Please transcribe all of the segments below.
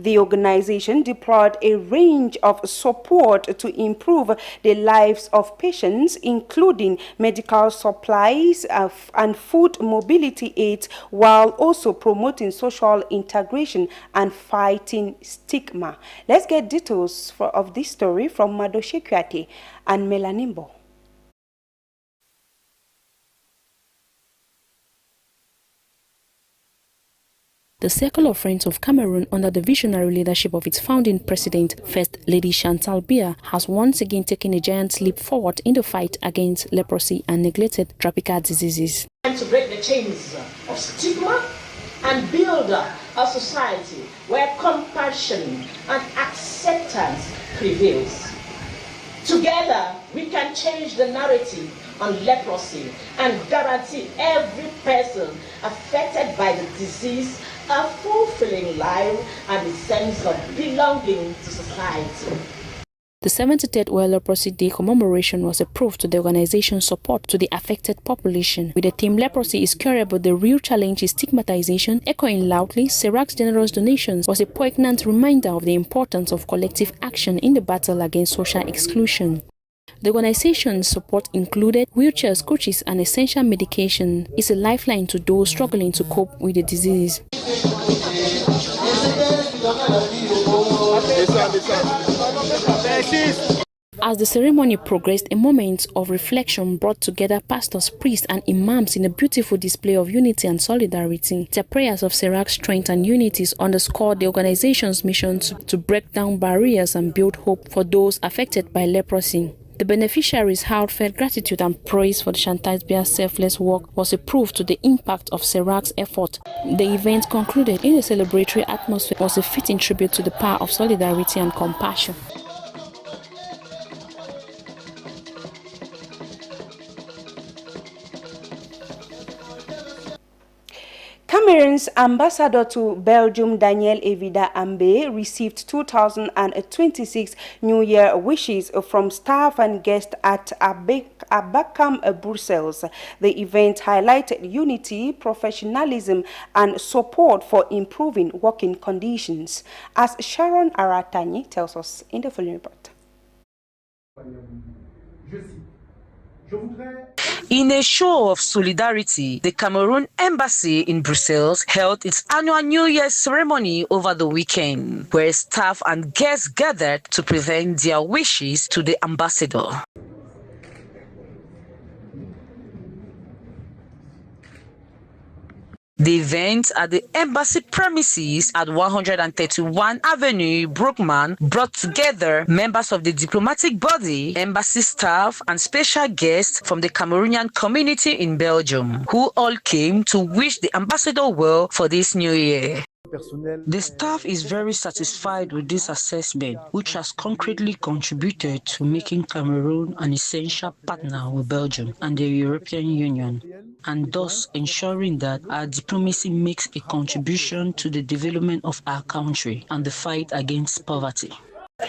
The organization deployed a range of support to improve the lives of patients, including medical supplies and food mobility aids, while also promoting social integration and fighting stigma. Let's get details of this story from Madoshe Kwate and Melanimbo. The Circle of Friends of Cameroon, under the visionary leadership of its founding president, First Lady Chantal Biya, has once again taken a giant leap forward in the fight against leprosy and neglected tropical diseases. To break the chains of stigma and build a society where compassion and acceptance prevails. Together, we can change the narrative on leprosy and guarantee every person affected by the disease a fulfilling life and a sense of belonging to society. The 73rd World Leprosy Day commemoration was a proof to the organization's support to the affected population. With the theme "Leprosy is Curable, the Real Challenge is Stigmatization," echoing loudly, CERAC's generous donations was a poignant reminder of the importance of collective action in the battle against social exclusion. The organization's support included wheelchairs, coaches, and essential medication. It's a lifeline to those struggling to cope with the disease. As the ceremony progressed, a moment of reflection brought together pastors, priests, and imams in a beautiful display of unity and solidarity. Their prayers of CERAC's strength and unity underscored the organization's mission to break down barriers and build hope for those affected by leprosy. The beneficiaries' heartfelt gratitude and praise for the Chantal Biya's selfless work was a proof to the impact of CERAC's effort. The event concluded in a celebratory atmosphere was a fitting tribute to the power of solidarity and compassion. Cameroon's ambassador to Belgium, Daniel Evida Ambe, received 2026 New Year wishes from staff and guests at Abakam, Brussels. The event highlighted unity, professionalism, and support for improving working conditions, as Sharon Aratani tells us in the following report. In a show of solidarity, the Cameroon Embassy in Brussels held its annual New Year's ceremony over the weekend, where staff and guests gathered to present their wishes to the ambassador. The event at the embassy premises at 131 Avenue, Brookman, brought together members of the diplomatic body, embassy staff, and special guests from the Cameroonian community in Belgium, who all came to wish the ambassador well for this new year. The staff is very satisfied with this assessment, which has concretely contributed to making Cameroon an essential partner with Belgium and the European Union, and thus ensuring that our diplomacy makes a contribution to the development of our country and the fight against poverty.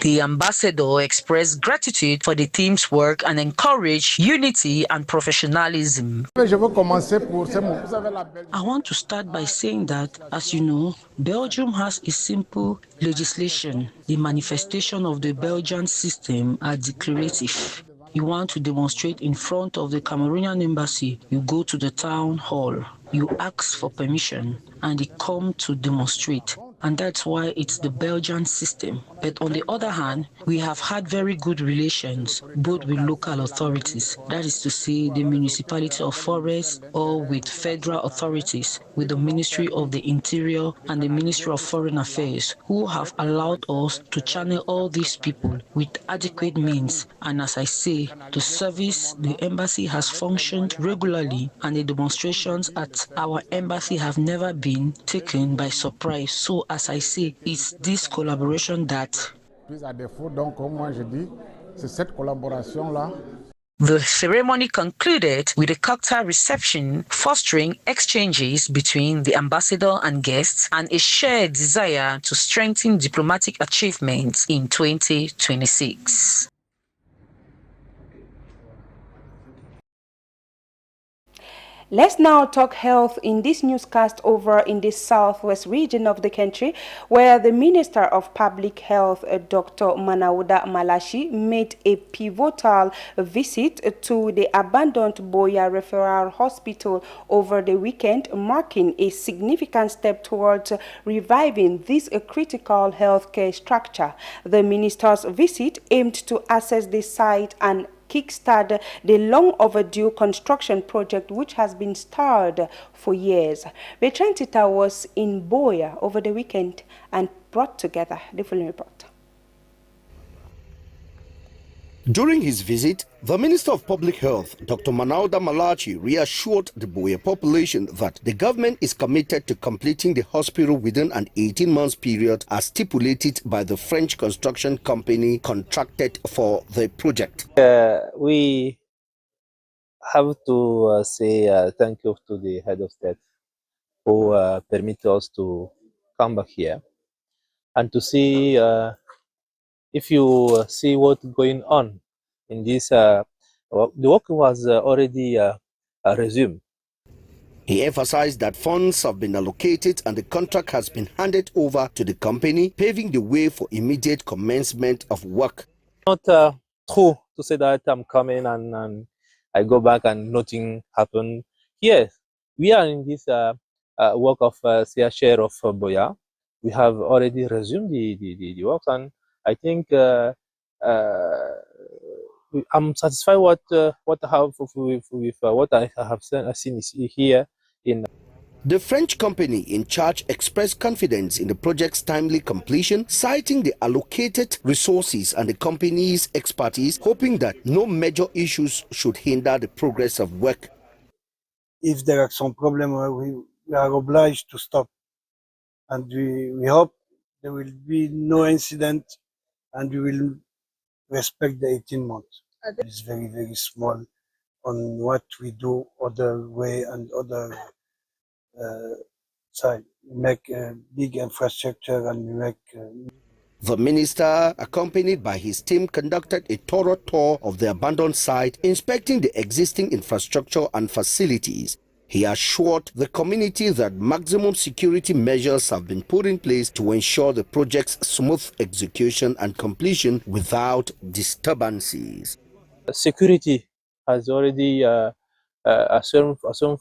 The ambassador expressed gratitude for the team's work and encouraged unity and professionalism. I want to start by saying that, as you know, Belgium has a simple legislation. The manifestation of the Belgian system are declarative. You want to demonstrate in front of the Cameroonian embassy, you go to the town hall, you ask for permission, and they come to demonstrate. And that's why it's the Belgian system. But on the other hand, we have had very good relations, both with local authorities, that is to say the municipality of Forest, or with federal authorities, with the Ministry of the Interior and the Ministry of Foreign Affairs, who have allowed us to channel all these people with adequate means. And as I say, the service, the embassy has functioned regularly, and the demonstrations at our embassy have never been taken by surprise. So as I say, it's this collaboration that... The ceremony concluded with a cocktail reception, fostering exchanges between the ambassador and guests and a shared desire to strengthen diplomatic achievements in 2026. Let's now talk health in this newscast over in the southwest region of the country, where the Minister of Public Health, Dr. Manawuda Malachi, made a pivotal visit to the abandoned Boya Referral Hospital over the weekend, marking a significant step towards reviving this critical healthcare structure. The minister's visit aimed to assess the site and kickstart the long overdue construction project which has been stalled for years. Bertrand Tita was in Boya over the weekend and brought together the following report. During his visit, the Minister of Public Health, Dr. Manawuda Malachi, reassured the Boya population that the government is committed to completing the hospital within an 18-month period as stipulated by the French construction company contracted for the project. We have to say thank you to the head of state who permitted us to come back here and to see if you see what's going on in this, the work was already resumed. He emphasized that funds have been allocated and the contract has been handed over to the company, paving the way for immediate commencement of work. Not true to say that I'm coming and I go back and nothing happened. Yes, we are in this work of share of Boya. We have already resumed the work, and I think I'm satisfied with what I have with what I have seen here in. The French company in charge expressed confidence in the project's timely completion, citing the allocated resources and the company's expertise, hoping that no major issues should hinder the progress of work. If there are some problems, we are obliged to stop, and we hope there will be no incident and we will respect the 18 months. It's very, very small on what we do other way and other side. We make a big infrastructure and we make... The minister, accompanied by his team, conducted a thorough tour of the abandoned site, inspecting the existing infrastructure and facilities. He assured the community that maximum security measures have been put in place to ensure the project's smooth execution and completion without disturbances. Security has already assumed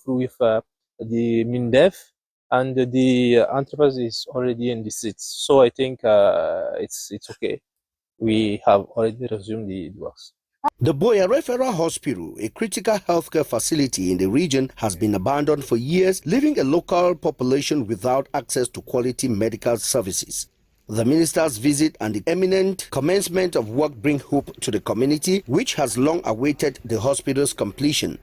with the MINDEF, and the enterprise is already in the seats. So I think it's okay. We have already resumed the works. The Boya Referral Hospital, a critical healthcare facility in the region, has been abandoned for years, leaving a local population without access to quality medical services. The minister's visit and the imminent commencement of work bring hope to the community, which has long awaited the hospital's completion.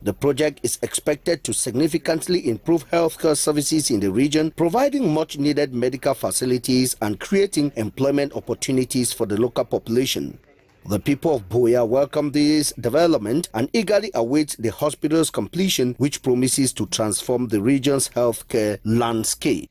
The project is expected to significantly improve healthcare services in the region, providing much-needed medical facilities and creating employment opportunities for the local population. The people of Boya welcome this development and eagerly await the hospital's completion, which promises to transform the region's healthcare landscape.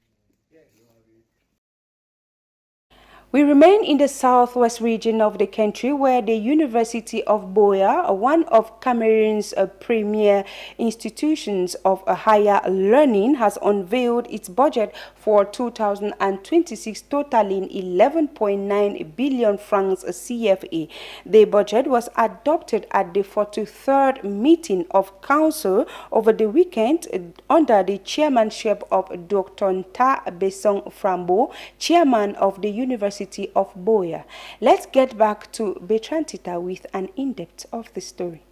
We remain in the southwest region of the country, where the University of Boya, one of Cameroon's premier institutions of higher learning, has unveiled its budget for 2026, totaling 11.9 billion francs CFA. The budget was adopted at the 43rd meeting of council over the weekend under the chairmanship of Dr. Nta Besson Frambo, chairman of the University of Boya. Let's get back to Bertrand Tita with an in-depth of the story.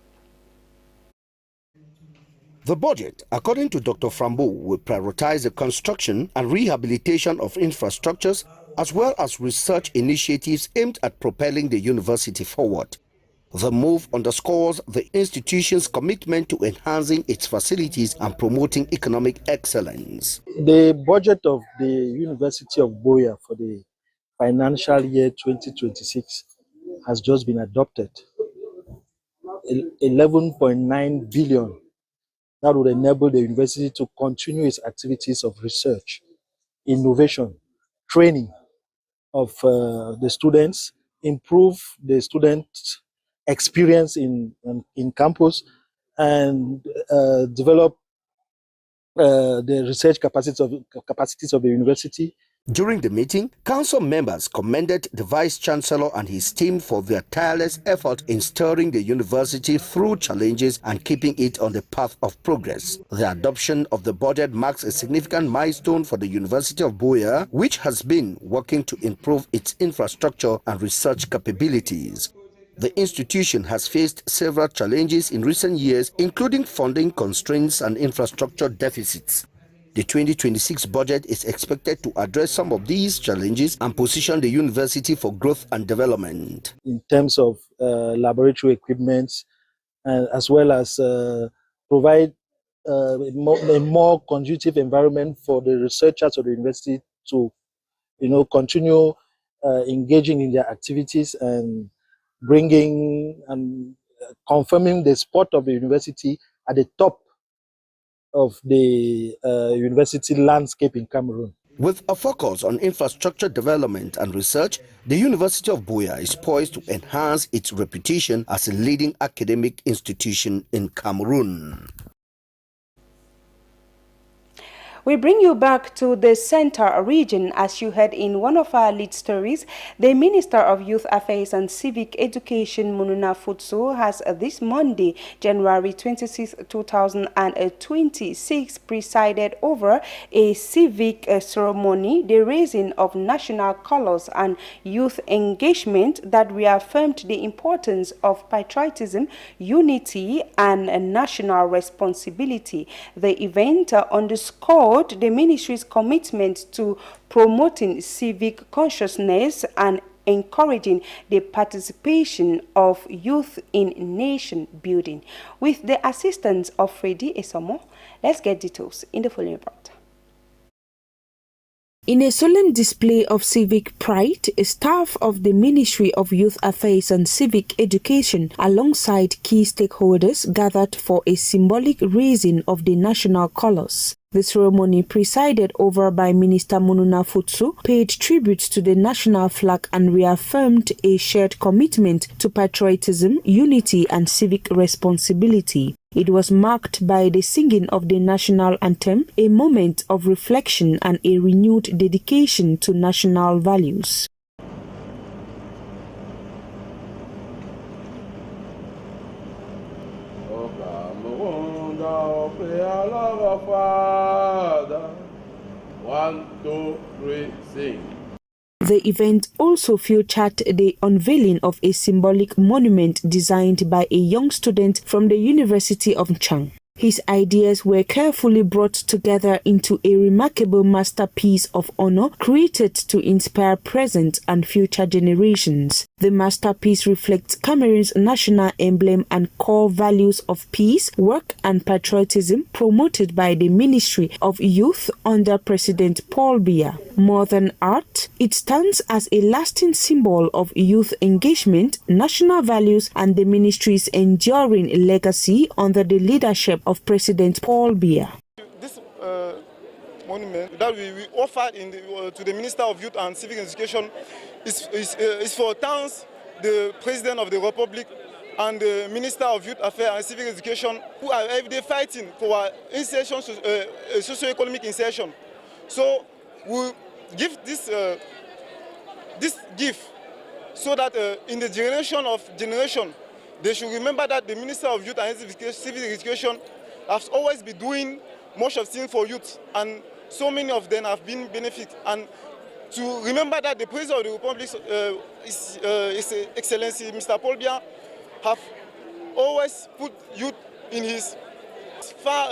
The budget, according to Dr. Frambo, will prioritize the construction and rehabilitation of infrastructures as well as research initiatives aimed at propelling the university forward. The move underscores the institution's commitment to enhancing its facilities and promoting economic excellence. The budget of the University of Boya for the financial year 2026 has just been adopted. 11.9 billion. That would enable the university to continue its activities of research, innovation, training of the students, improve the students' experience in campus, and develop the research capacities of the university. During the meeting, council members commended the Vice-Chancellor and his team for their tireless effort in steering the university through challenges and keeping it on the path of progress. The adoption of the budget marks a significant milestone for the University of Buea, which has been working to improve its infrastructure and research capabilities. The institution has faced several challenges in recent years, including funding constraints and infrastructure deficits. The 2026 budget is expected to address some of these challenges and position the university for growth and development. In terms of laboratory equipment, as well as provide a more conducive environment for the researchers of the university to, continue engaging in their activities and bringing and confirming the spot of the university at the top of the university landscape in Cameroon. With a focus on infrastructure development and research, the University of Buea is poised to enhance its reputation as a leading academic institution in Cameroon. We bring you back to the Center region. As you heard in one of our lead stories, the Minister of Youth Affairs and Civic Education, Mununa Futsu, has this Monday, January 26, 2026, presided over a civic ceremony, the raising of national colors and youth engagement that reaffirmed the importance of patriotism, unity, and national responsibility. The event underscored the ministry's commitment to promoting civic consciousness and encouraging the participation of youth in nation building. With the assistance of Freddy Esomo, let's get details in the following report. In a solemn display of civic pride, staff of the Ministry of Youth Affairs and Civic Education alongside key stakeholders gathered for a symbolic raising of the national colors. The ceremony, presided over by Minister Mununa Futsu, paid tribute to the national flag and reaffirmed a shared commitment to patriotism, unity, and civic responsibility. It was marked by the singing of the national anthem, a moment of reflection and a renewed dedication to national values. One, two, three, sing. The event also featured the unveiling of a symbolic monument designed by a young student from the University of Chang. His ideas were carefully brought together into a remarkable masterpiece of honor created to inspire present and future generations. The masterpiece reflects Cameroon's national emblem and core values of peace, work, and patriotism promoted by the Ministry of Youth under President Paul Biya. More than art, it stands as a lasting symbol of youth engagement, national values, and the ministry's enduring legacy under the leadership of President Paul Biya. This monument that we offered to the Minister of Youth and Civic Education is for thanks the President of the Republic and the Minister of Youth Affairs and Civic Education, who are every day fighting for our insertion, socio-economic insertion. So we give this gift so that in the generation, they should remember that the Minister of Youth and Civic Education has always been doing much of things for youth, and so many of them have been benefit. And to remember that the President of the Republic, His Excellency Mr. Paul Biya, have always put youth in his far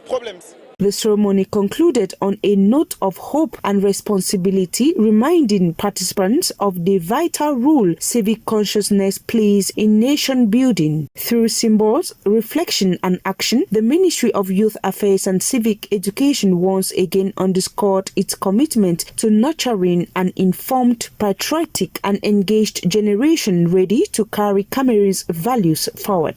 problems. The ceremony concluded on a note of hope and responsibility, reminding participants of the vital role civic consciousness plays in nation building. Through symbols, reflection, and action, the Ministry of Youth Affairs and Civic Education once again underscored its commitment to nurturing an informed, patriotic, and engaged generation ready to carry Cameroon's values forward.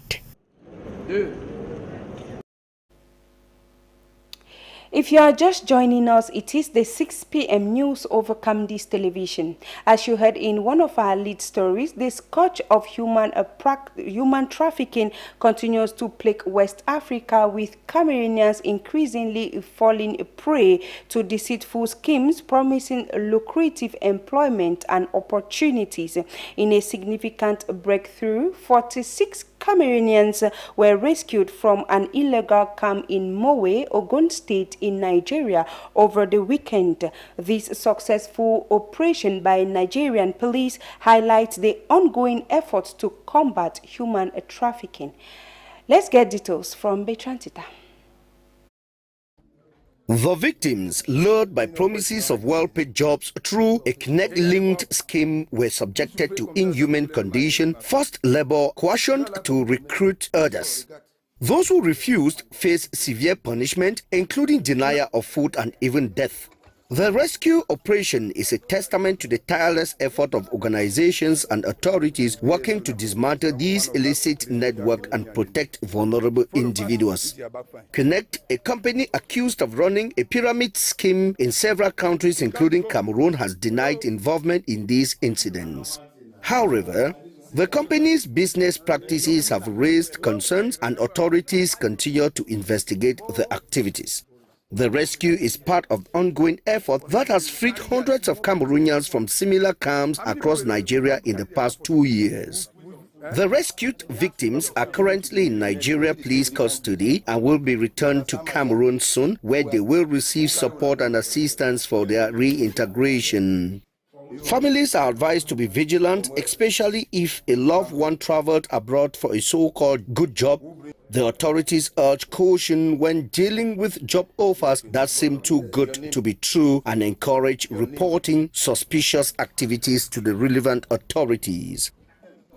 If you are just joining us, it is the 6 p.m. news over Kamdis television. As you heard in one of our lead stories, the scourge of human trafficking continues to plague West Africa, with Cameroonians increasingly falling prey to deceitful schemes promising lucrative employment and opportunities. In a significant breakthrough, 46 Cameroonians were rescued from an illegal camp in Mowe, Ogun State in Nigeria over the weekend. This successful operation by Nigerian police highlights the ongoing efforts to combat human trafficking. Let's get details from Bertrand Tita. The victims, lured by promises of well-paid jobs through a Connect-linked scheme, were subjected to inhuman conditions, forced labor, coercioned to recruit others. Those who refused faced severe punishment, including denial of food and even death. The rescue operation is a testament to the tireless effort of organizations and authorities working to dismantle these illicit networks and protect vulnerable individuals. Connect, a company accused of running a pyramid scheme in several countries including Cameroon, has denied involvement in these incidents. However, the company's business practices have raised concerns and authorities continue to investigate the activities. The rescue is part of the ongoing effort that has freed hundreds of Cameroonians from similar camps across Nigeria in the past 2 years. The rescued victims are currently in Nigeria police custody and will be returned to Cameroon soon, where they will receive support and assistance for their reintegration. Families are advised to be vigilant, especially if a loved one traveled abroad for a so-called good job. The authorities urge caution when dealing with job offers that seem too good to be true and encourage reporting suspicious activities to the relevant authorities.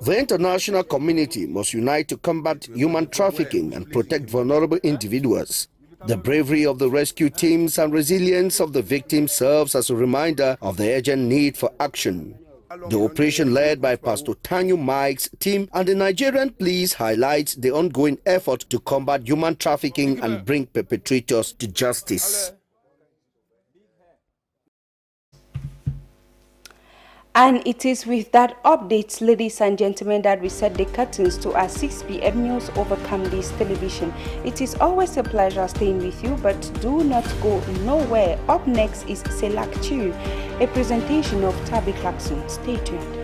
The international community must unite to combat human trafficking and protect vulnerable individuals. The bravery of the rescue teams and resilience of the victims serves as a reminder of the urgent need for action. The operation led by Pastor Tanyu Mike's team and the Nigerian police highlights the ongoing effort to combat human trafficking and bring perpetrators to justice. And it is with that update, ladies and gentlemen, that we set the curtains to our 6 p.m. news over Kamdis television. It is always a pleasure staying with you, but do not go nowhere. Up next is Selak Chiu, a presentation of Tabby Clarkson. Stay tuned.